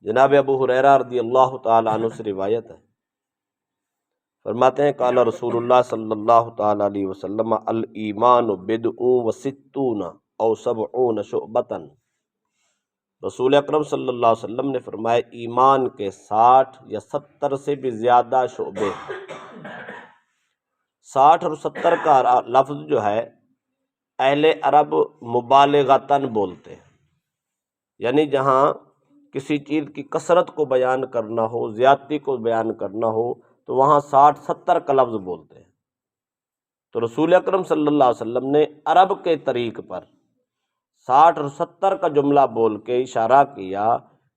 جناب ابو ہریرہ رضی اللہ تعالی عنہ سے روایت ہے، فرماتے ہیں قال رسول اللہ صلی اللہ تعالی علیہ وسلم الایمان بدع و ستون او سبعون شعبۃ۔ رسول اکرم صلی اللہ علیہ وسلم نے فرمایا ایمان کے 60 یا 70 سے بھی زیادہ شعبے ہیں۔ 60 اور 70 کا لفظ جو ہے اہل عرب مبالغتاً بولتے ہیں، یعنی جہاں کسی چیز کی کثرت کو بیان کرنا ہو، زیادتی کو بیان کرنا ہو تو وہاں 60-70 کا لفظ بولتے ہیں۔ تو رسول اکرم صلی اللہ علیہ وسلم نے عرب کے طریق پر 60 اور 70 کا جملہ بول کے اشارہ کیا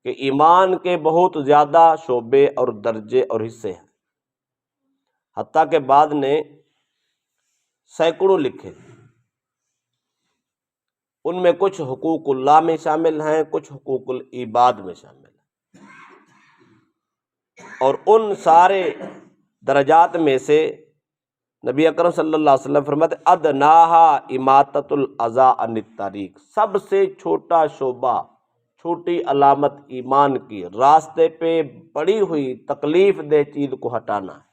کہ ایمان کے بہت زیادہ شعبے اور درجے اور حصے ہیں، حتیٰ کہ بعض نے سینکڑوں لکھے، ان میں کچھ حقوق اللہ میں شامل ہیں، کچھ حقوق العباد میں شامل ہیں، اور ان سارے درجات میں سے نبی اکرم صلی اللہ علیہ وسلم فرماتے ادناہا اماطۃ الاذی عن الطریق، سب سے چھوٹا شعبہ، چھوٹی علامت ایمان کی، راستے پہ پڑی ہوئی تکلیف دہ چیز کو ہٹانا ہے۔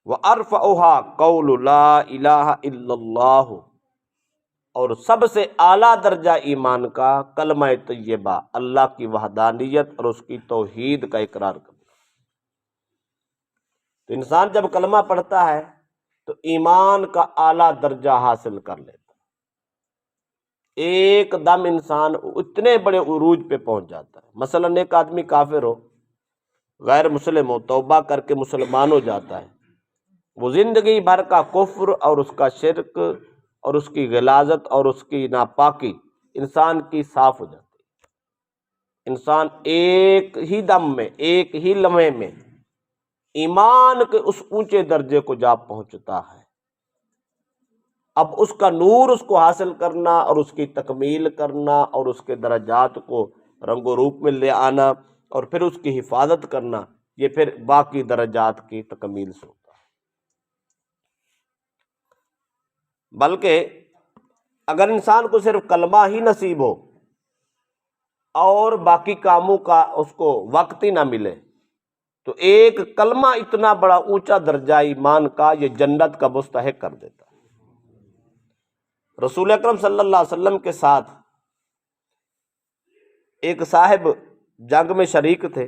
وَأَرْفَعُهَا قَوْلُ لَا إِلَٰهَ إِلَّا اللَّهُ، اور سب سے اعلیٰ درجہ ایمان کا کلمہ طیبہ، اللہ کی وحدانیت اور اس کی توحید کا اقرار کرنا۔ تو انسان جب کلمہ پڑھتا ہے تو ایمان کا اعلیٰ درجہ حاصل کر لیتا ہے، ایک دم انسان اتنے بڑے عروج پہ پہنچ جاتا ہے۔ مثلاً ایک آدمی کافر ہو، غیر مسلم ہو، توبہ کر کے مسلمان ہو جاتا ہے، وہ زندگی بھر کا کفر اور اس کا شرک اور اس کی غلاظت اور اس کی ناپاکی انسان کی صاف ہو جاتی ہے۔ انسان ایک ہی دم میں، ایک ہی لمحے میں ایمان کے اس اونچے درجے کو جا پہنچتا ہے۔ اب اس کا نور اس کو حاصل کرنا اور اس کی تکمیل کرنا اور اس کے درجات کو رنگ و روپ میں لے آنا اور پھر اس کی حفاظت کرنا، یہ پھر باقی درجات کی تکمیل سے ہوتا ہے۔ بلکہ اگر انسان کو صرف کلمہ ہی نصیب ہو اور باقی کاموں کا اس کو وقت ہی نہ ملے تو ایک کلمہ اتنا بڑا اونچا درجہ ایمان کا یہ جنت کا مستحق کر دیتا ہے۔ رسول اکرم صلی اللہ علیہ وسلم کے ساتھ ایک صاحب جنگ میں شریک تھے،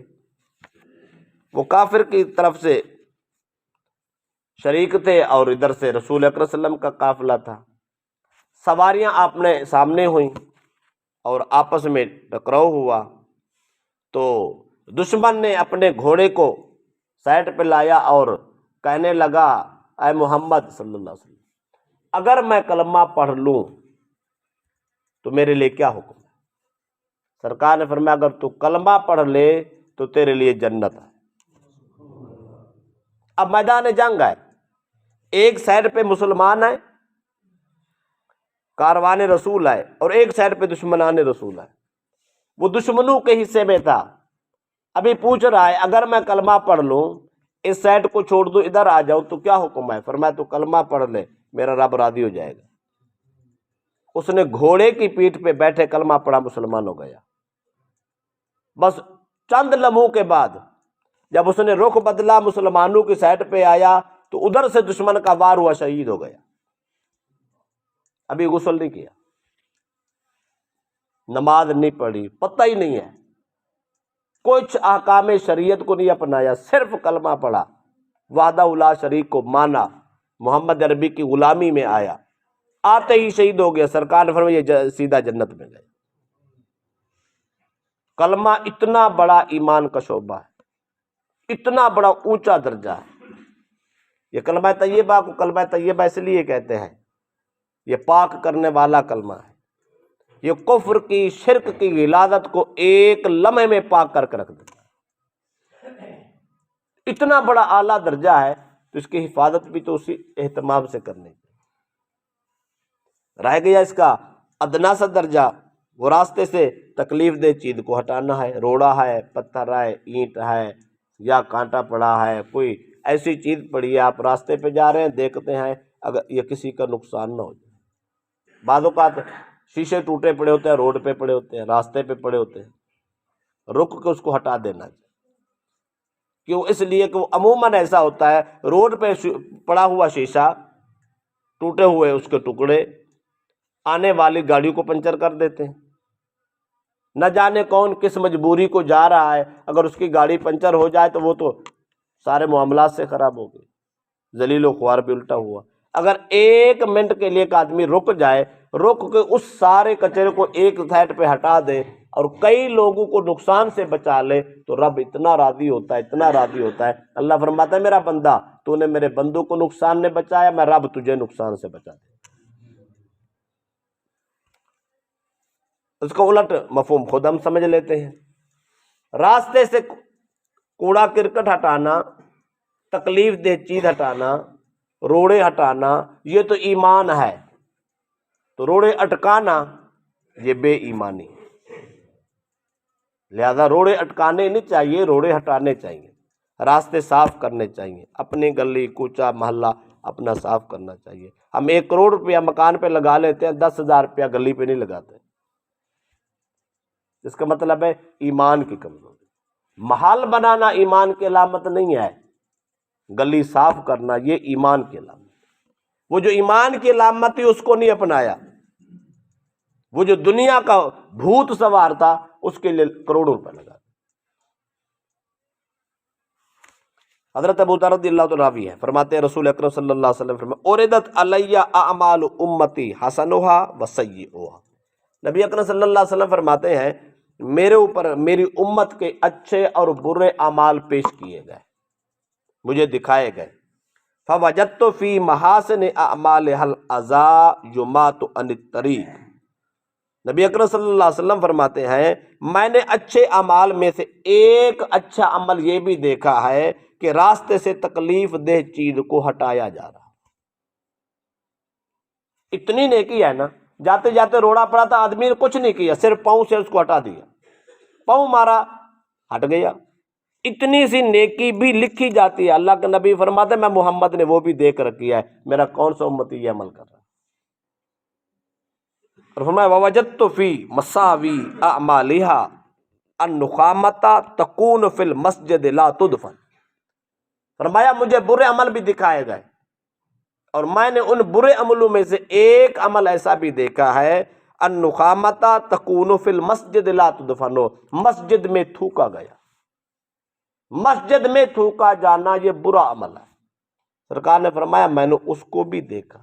وہ کافر کی طرف سے شریک تھے اور ادھر سے رسول اکرم صلی اللہ علیہ وسلم کا قافلہ تھا۔ سواریاں آپنے سامنے ہوئیں اور آپس میں ٹکراؤ ہوا تو دشمن نے اپنے گھوڑے کو سائڈ پہ لایا اور کہنے لگا اے محمد صلی اللہ علیہ وسلم، اگر میں کلمہ پڑھ لوں تو میرے لیے کیا حکم ہے؟ سرکار نے فرمایا اگر تو کلمہ پڑھ لے تو تیرے لیے جنت ہے۔ اب میدان جنگ ہے، ایک سائڈ پہ مسلمان ہے، کاروان رسول ہے، اور ایک سائڈ پہ دشمنان رسول ہے۔ وہ دشمنوں کے حصے میں تھا، ابھی پوچھ رہا ہے اگر میں کلمہ پڑھ لوں، اس سائڈ کو چھوڑ دوں، ادھر آ جاؤں تو کیا حکم ہے؟ فرمایا تو کلمہ پڑھ لے، میرا رب راضی ہو جائے گا۔ اس نے گھوڑے کی پیٹھ پہ بیٹھے کلمہ پڑھا، مسلمان ہو گیا۔ بس چند لمحوں کے بعد جب اس نے رخ بدلا، مسلمانوں کی سائڈ پہ آیا تو ادھر سے دشمن کا وار ہوا، شہید ہو گیا۔ ابھی غسل نہیں کیا، نماز نہیں پڑھی، پتہ ہی نہیں ہے، کچھ احکام شریعت کو نہیں اپنایا، صرف کلمہ پڑھا، وحدہ لا شریک کو مانا، محمد عربی کی غلامی میں آیا، آتے ہی شہید ہو گیا۔ سرکار نے فرمایا یہ سیدھا جنت میں گئے۔ کلمہ اتنا بڑا ایمان کا شعبہ ہے، اتنا اونچا بڑا درجہ ہے۔ یہ کلمہ طیبہ کو کلمہ طیبہ اس لیے کہتے ہیں، یہ پاک کرنے والا کلمہ ہے، یہ کفر کی، شرک کی غلاظت کو ایک لمحے میں پاک کر کے رکھ دیتا ہے۔ اتنا بڑا اعلیٰ درجہ ہے تو اس کی حفاظت بھی تو اسی اہتمام سے کرنی ہے۔ رہ گیا اس کا ادنا سا درجہ، وہ راستے سے تکلیف دہ چیز کو ہٹانا ہے، روڑا ہے، پتھر ہے، اینٹ ہے یا کانٹا پڑا ہے، کوئی ایسی چیز پڑی ہے، آپ راستے پہ جا رہے ہیں، دیکھتے ہیں اگر یہ کسی کا نقصان نہ ہو جائے۔ بعض اوقات شیشے ٹوٹے پڑے ہوتے ہیں، روڈ پہ پڑے ہوتے ہیں، راستے پہ پڑے ہوتے ہیں، رک کے اس کو ہٹا دینا چاہیے. کیوں؟ اس لیے کہ وہ عموماً ایسا ہوتا ہے روڈ پہ پڑا ہوا شیشہ، ٹوٹے ہوئے اس کے ٹکڑے آنے والی گاڑی کو پنچر کر دیتے ہیں. نہ جانے کون کس مجبوری کو جا رہا ہے، اگر اس کی گاڑی پنچر ہو جائے تو وہ تو سارے معاملات سے خراب ہو گئے، ذلیل و خوار بھی الٹا ہوا. اگر 1 منٹ کے لیے ایک آدمی رک جائے، رک کے اس سارے کچرے کو ایک سائڈ پہ ہٹا دے اور کئی لوگوں کو نقصان سے بچا لے تو رب اتنا راضی ہوتا ہے، اتنا راضی ہوتا ہے. اللہ فرماتا ہے میرا بندہ تو نے میرے بندوں کو نقصان نے بچایا، میں رب تجھے نقصان سے بچا دے. اس کا الٹ مفہوم خود ہم سمجھ لیتے ہیں. راستے سے کوڑا کرکٹ ہٹانا، تکلیف دہ چیز ہٹانا، روڑے ہٹانا، یہ تو ایمان ہے. تو روڑے اٹکانا یہ بے ایمانی ہے. لہذا روڑے اٹکانے نہیں چاہیے، روڑے ہٹانے چاہیے، راستے صاف کرنے چاہیے. اپنی گلی کوچہ محلہ اپنا صاف کرنا چاہیے. ہم 1 کروڑ روپیہ مکان پہ لگا لیتے ہیں، 10,000 روپیہ گلی پہ نہیں لگاتے. اس کا مطلب ہے ایمان کی کمزوری. محل بنانا ایمان کی علامت نہیں ہے، گلی صاف کرنا یہ ایمان کی علامت. وہ جو ایمان کی علامت تھی اس کو نہیں اپنایا، وہ جو دنیا کا بھوت سوار تھا اس کے لیے کروڑوں روپے لگا. حضرت ابو ذر رضی اللہ تعالیٰ راوی ہے، فرماتے ہیں رسول اکرم صلی اللہ علیہ وسلم فرماتے اردت علی اعمال امتی حسنها وسیئها. نبی اکرم صلی اللہ علیہ وسلم فرماتے ہیں میرے اوپر میری امت کے اچھے اور برے اعمال پیش کیے گئے، مجھے دکھائے گئے. فوجدت فی محاسن اعمالها الاذى یمات عن الطریق. نبی اکرم صلی اللہ علیہ وسلم فرماتے ہیں میں نے اچھے اعمال میں سے ایک اچھا عمل یہ بھی دیکھا ہے کہ راستے سے تکلیف دہ چیز کو ہٹایا جا رہا. اتنی نیکی ہے نا، جاتے جاتے روڑا پڑا تھا، آدمی نے کچھ نہیں کیا، صرف پاؤں سے اس کو ہٹا دیا، پاؤں مارا ہٹ گیا. اتنی سی نیکی بھی لکھی جاتی ہے. اللہ کے نبی فرماتے ہیں میں محمد نے وہ بھی دیکھ رکھی ہے، میرا کون سا امتی یہ عمل کر رہا ہے. اور فرمایا ووجدت فی مساوی اعمالها النخامۃ تکون فی المسجد لا تدفن. فرمایا مجھے برے عمل بھی دکھائے گئے اور میں نے ان برے عملوں میں سے ایک عمل ایسا بھی دیکھا ہے النخامۃ تکون فی المسجد لا تدفن، مسجد میں تھوکا گیا. مسجد میں تھوکا جانا یہ برا عمل ہے. سرکار نے فرمایا میں نے اس کو بھی دیکھا.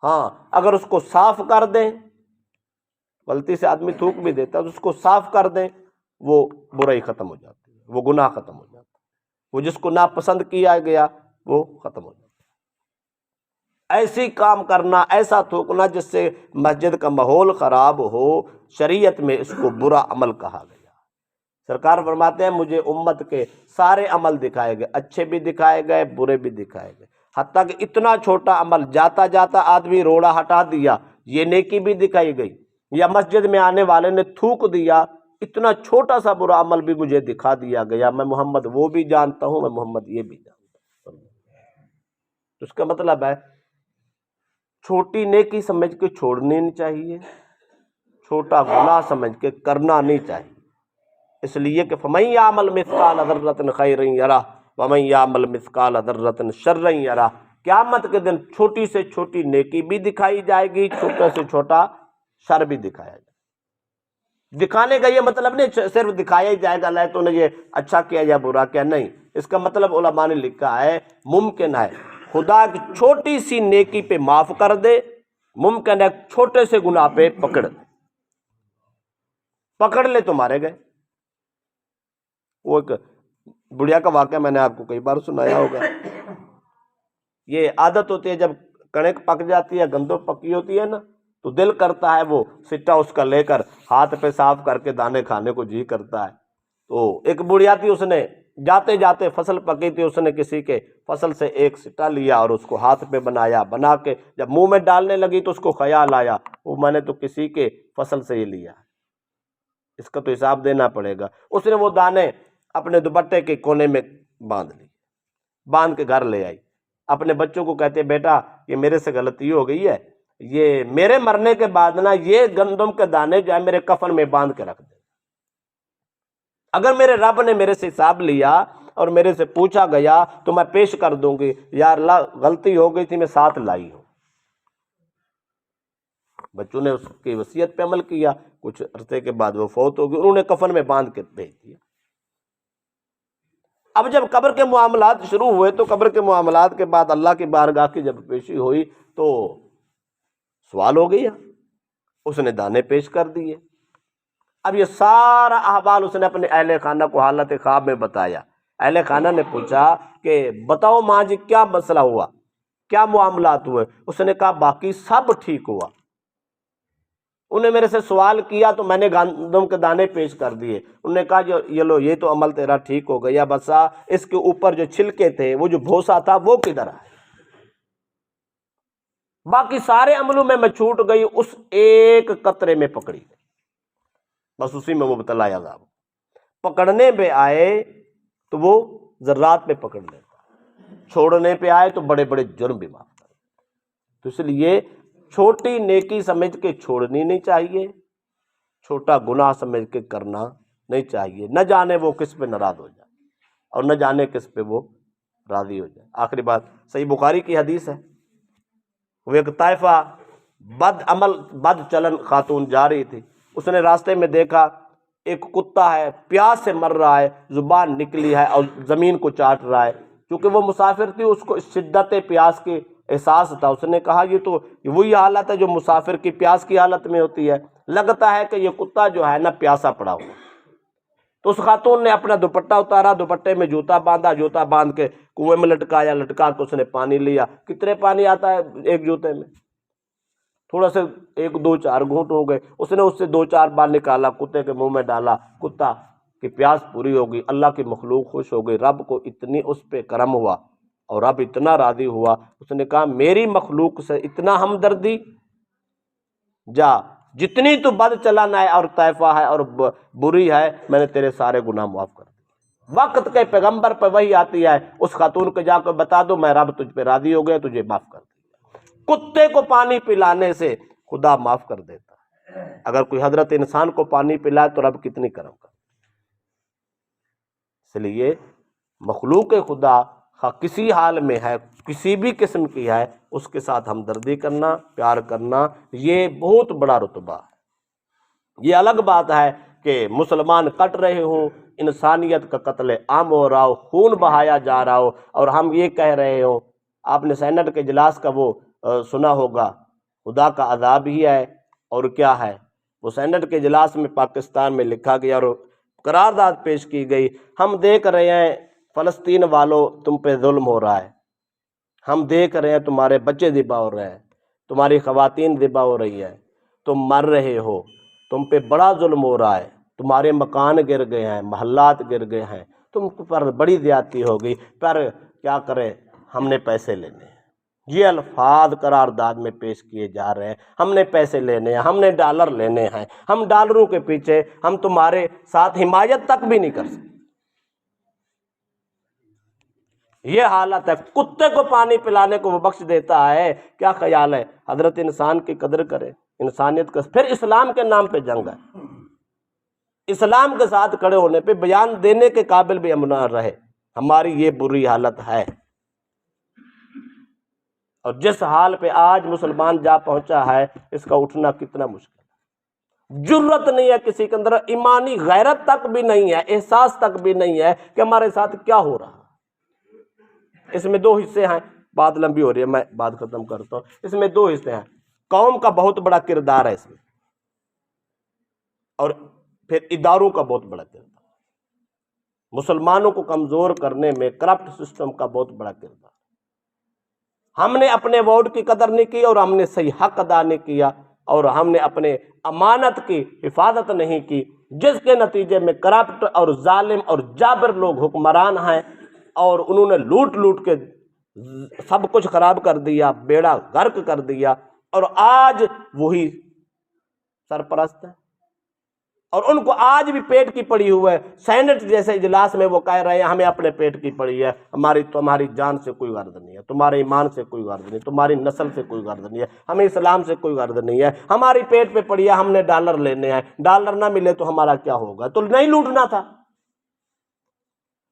ہاں اگر اس کو صاف کر دیں، غلطی سے آدمی تھوک بھی دیتا ہے، اس کو صاف کر دیں وہ برائی ختم ہو جاتی ہے، وہ گناہ ختم ہو جاتا ہے، وہ جس کو ناپسند کیا گیا وہ ختم ہو جاتا ہے. ایسی کام کرنا، ایسا تھوکنا جس سے مسجد کا ماحول خراب ہو، شریعت میں اس کو برا عمل کہا گیا. سرکار فرماتے ہیں مجھے امت کے سارے عمل دکھائے گئے، اچھے بھی دکھائے گئے، برے بھی دکھائے گئے. حتیٰ کہ اتنا چھوٹا عمل جاتا جاتا آدمی روڑا ہٹا دیا، یہ نیکی بھی دکھائی گئی. یا مسجد میں آنے والے نے تھوک دیا، اتنا چھوٹا سا برا عمل بھی مجھے دکھا دیا گیا. میں محمد وہ بھی جانتا ہوں، میں محمد یہ بھی جانتا ہوں. تو اس کا مطلب ہے چھوٹی نیکی سمجھ کے چھوڑنی نہیں چاہیے، چھوٹا گناہ سمجھ کے کرنا نہیں چاہیے. اس لیے کہ فَمَن يَعْمَلْ مِثْقَالَ ذَرَّةٍ خَيْرًا يَرَهُ وَمَن يَعْمَلْ مِثْقَالَ ذَرَّةٍ شَرًّا يَرَهُ. قیامت کے دن چھوٹی سے چھوٹی نیکی بھی دکھائی جائے گی، چھوٹا سے چھوٹا شر بھی دکھایا جائے گا. دکھانے کا یہ مطلب نہیں صرف دکھایا ہی جائے گا اللہ تو نے یہ اچھا کیا یا برا کیا، نہیں. اس کا مطلب علماء نے لکھا ہے ممکن ہے خدا کی چھوٹی سی نیکی پہ معاف کر دے، ممکن ہے چھوٹے سے گناہ پہ پکڑ لے تو مارے گئے. وہ ایک بڑھیا کا واقعہ میں نے آپ کو کئی بار سنایا ہوگا. یہ عادت ہوتی ہے جب کڑک پک جاتی ہے، گندم پکی ہوتی ہے نا، تو دل کرتا ہے وہ سٹا اس کا لے کر ہاتھ پہ صاف کر کے دانے کھانے کو جی کرتا ہے. تو ایک بڑھیا تھی، اس نے جاتے جاتے فصل پکی تھی، اس نے کسی کے فصل سے ایک سٹا لیا اور اس کو ہاتھ پہ بنا کے جب منہ میں ڈالنے لگی تو اس کو خیال آیا وہ میں نے تو کسی کے فصل سے ہی لیا، اس کا تو حساب دینا پڑے گا. اس نے وہ دانے اپنے دوپٹے کے کونے میں باندھ کے گھر لے آئی. اپنے بچوں کو کہتے بیٹا یہ میرے سے غلطی ہو گئی ہے، یہ میرے مرنے کے بعد نا یہ گندم کے دانے جو ہے میرے کفن میں باندھ کے رکھ دے. اگر میرے رب نے میرے سے حساب لیا اور میرے سے پوچھا گیا تو میں پیش کر دوں گی، یا اللہ غلطی ہو گئی تھی، میں ساتھ لائی ہوں۔ بچوں نے اس کی وصیت پہ عمل کیا، کچھ عرصے کے بعد وہ فوت ہو گئی، انہوں نے کفن میں باندھ کے بھیج دیا۔ اب جب قبر کے معاملات شروع ہوئے تو قبر کے معاملات کے بعد اللہ کی بارگاہ کی جب پیشی ہوئی تو سوال ہو گیا، اس نے دانے پیش کر دیے۔ اب یہ سارا احوال اس نے اپنے اہل خانہ کو حالت خواب میں بتایا۔ اہل خانہ نے پوچھا کہ بتاؤ ماں جی کیا مسئلہ ہوا، کیا معاملات ہوئے؟ اس نے کہا باقی سب ٹھیک ہوا، انہیں میرے سے سوال کیا تو میں نے گندم کے دانے پیش کر دیے، انہوں نے کہا یہ لو یہ تو عمل تیرا ٹھیک ہو گیا، بسا اس کے اوپر جو چھلکے تھے، وہ جو بھوسا تھا وہ کدھر ہے؟ باقی سارے عملوں میں چھوٹ گئی، اس ایک قطرے میں پکڑی گئی، بس اسی میں مبتلا عذاب۔ پکڑنے پہ آئے تو وہ ذرات پہ پکڑ لیتا، چھوڑنے پہ آئے تو بڑے بڑے جرم بھی معاف کرتا۔ تو اس لیے چھوٹی نیکی سمجھ کے چھوڑنی نہیں چاہیے، چھوٹا گناہ سمجھ کے کرنا نہیں چاہیے، نہ جانے وہ کس پہ ناراض ہو جائے اور نہ جانے کس پہ وہ راضی ہو جائے۔ آخری بات صحیح بخاری کی حدیث ہے، وہ ایک طائفہ بد عمل بد چلن خاتون جا رہی تھی، اس نے راستے میں دیکھا ایک کتا ہے، پیاس سے مر رہا ہے، زبان نکلی ہے اور زمین کو چاٹ رہا ہے۔ چونکہ وہ مسافر تھی، اس کو شدت پیاس کے احساس تھا، اس نے کہا یہ تو وہی حالت ہے جو مسافر کی پیاس کی حالت میں ہوتی ہے، لگتا ہے کہ یہ کتا جو ہے نا پیاسا پڑا ہوا۔ تو اس خاتون نے اپنا دوپٹہ اتارا، دوپٹے میں جوتا باندھا، جوتا باندھ کے کنویں میں لٹکایا، لٹکا کے اس نے پانی لیا۔ کتنے پانی آتا ہے ایک جوتے میں؟ تھوڑا سے 1 2 4 گھونٹ ہو گئے، اس نے اس سے 2 4 بار نکالا، کتے کے منہ میں ڈالا، کتا کی پیاس پوری ہو گئی، اللہ کی مخلوق خوش ہو گئی، رب کو اتنی اس پہ کرم ہوا اور رب اتنا راضی ہوا، اس نے کہا میری مخلوق سے اتنا ہمدردی، جا جتنی تو بد چلانا ہے اور طائفہ ہے اور بری ہے، میں نے تیرے سارے گناہ معاف کر دیے۔ وقت کے پیغمبر پہ وہی آتی ہے، اس خاتون کو جا کے بتا دو میں رب تجھ پہ راضی ہو گیا، تجھے معاف کر دیا۔ کتے کو پانی پلانے سے خدا معاف کر دیتا ہے، اگر کوئی حضرت انسان کو پانی پلائے تو رب کتنی کرم کرے۔ اس لیے مخلوق خدا کسی حال میں ہے، کسی بھی قسم کی ہے، اس کے ساتھ ہمدردی کرنا، پیار کرنا، یہ بہت بڑا رتبہ ہے۔ یہ الگ بات ہے کہ مسلمان کٹ رہے ہوں، انسانیت کا قتل عام ہو رہا ہو، خون بہایا جا رہا ہو، اور ہم یہ کہہ رہے ہوں۔ آپ نے سینٹ کے اجلاس کا وہ سنا ہوگا، خدا کا عذاب ہی ہے اور کیا ہے؟ وہ سینٹ کے اجلاس میں پاکستان میں لکھا گیا اور قرارداد پیش کی گئی، ہم دیکھ رہے ہیں فلسطین والوں تم پہ ظلم ہو رہا ہے، ہم دیکھ رہے ہیں تمہارے بچے ذبح ہو رہے ہیں، تمہاری خواتین ذبح ہو رہی ہیں، تم مر رہے ہو، تم پہ بڑا ظلم ہو رہا ہے، تمہارے مکان گر گئے ہیں، محلات گر گئے ہیں، تم پر بڑی زیادتی ہو گئی، پر کیا کریں، ہم نے پیسے لینے ہیں۔ یہ الفاظ قرارداد میں پیش کیے جا رہے ہیں، ہم نے پیسے لینے ہیں، ہم نے ڈالر لینے ہیں، ہم ڈالروں کے پیچھے ہم تمہارے ساتھ حمایت تک بھی نہیں کر سکتے۔ یہ حالت ہے، کتے کو پانی پلانے کو وہ بخش دیتا ہے، کیا خیال ہے؟ حضرت انسان کی قدر کرے، انسانیت کا۔ پھر اسلام کے نام پہ جنگ ہے، اسلام کے ساتھ کھڑے ہونے پہ بیان دینے کے قابل بھی ہم نہ رہے، ہماری یہ بری حالت ہے۔ اور جس حال پہ آج مسلمان جا پہنچا ہے، اس کا اٹھنا کتنا مشکل ہے۔ جرت نہیں ہے کسی کے اندر، ایمانی غیرت تک بھی نہیں ہے، احساس تک بھی نہیں ہے کہ ہمارے ساتھ کیا ہو رہا ہے۔ اس میں 2 حصے ہیں، بات لمبی ہو رہی ہے، میں بات ختم کرتا ہوں۔ اس میں 2 حصے ہیں، قوم کا بہت بڑا کردار ہے اس میں، اور پھر اداروں کا بہت بڑا کردار، مسلمانوں کو کمزور کرنے میں کرپٹ سسٹم کا بہت بڑا کردار۔ ہم نے اپنے ووٹ کی قدر نہیں کی اور ہم نے صحیح حق ادا نہیں کیا، اور ہم نے اپنے امانت کی حفاظت نہیں کی، جس کے نتیجے میں کرپٹ اور ظالم اور جابر لوگ حکمران ہیں، اور انہوں نے لوٹ لوٹ کے سب کچھ خراب کر دیا، بیڑا غرق کر دیا، اور آج وہی سرپرست ہیں، اور ان کو آج بھی پیٹ کی پڑی ہوئی ہے۔ سینٹ جیسے اجلاس میں وہ کہہ رہے ہیں ہمیں اپنے پیٹ کی پڑی ہے، تمہاری جان سے کوئی غرض نہیں ہے، تمہارے ایمان سے کوئی غرض نہیں، تمہاری نسل سے کوئی غرض نہیں ہے، ہمیں اسلام سے کوئی غرض نہیں ہے، ہماری پیٹ پہ پڑی ہے، ہم نے ڈالر لینے ہیں، ڈالر نہ ملے تو ہمارا کیا ہوگا؟ تو نہیں لوٹنا تھا،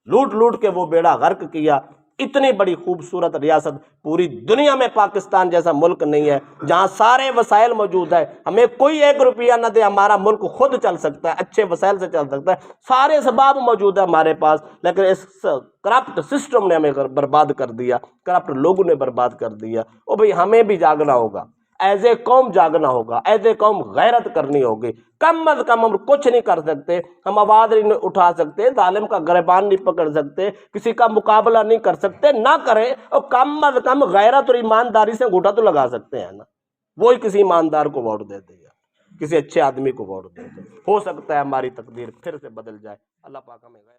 لوٹ لوٹ کے وہ بیڑا غرق کیا. اتنی بڑی خوبصورت ریاست پوری دنیا میں پاکستان جیسا ملک نہیں ہے جہاں سارے وسائل موجود ہے. ہمیں کوئی 1 روپیہ نہ دے، ہمارا ملک خود چل سکتا ہے، اچھے وسائل سے چل سکتا ہے، سارے اسباب موجود ہے ہمارے پاس. لیکن اس کرپٹ سسٹم نے ہمیں برباد کر دیا، کرپٹ لوگوں نے برباد کر دیا. او بھئی ہمیں بھی جاگنا ہوگا، ایز اے قوم جاگنا ہوگا، ایز اے قوم غیرت کرنی ہوگی. کم از کم ہم کچھ نہیں کر سکتے، ہم آواز نہیں اٹھا سکتے، ظالم کا گریبان نہیں پکڑ سکتے، کسی کا مقابلہ نہیں کر سکتے، نہ کریں، اور کم از کم غیرت اور ایمانداری سے انگوٹھا تو لگا سکتے ہیں نا. وہی کسی ایماندار کو ووٹ دے دے گا، کسی اچھے آدمی کو ووٹ دے دے، ہو سکتا ہے ہماری تقدیر پھر سے بدل جائے. اللہ پاک ہمیں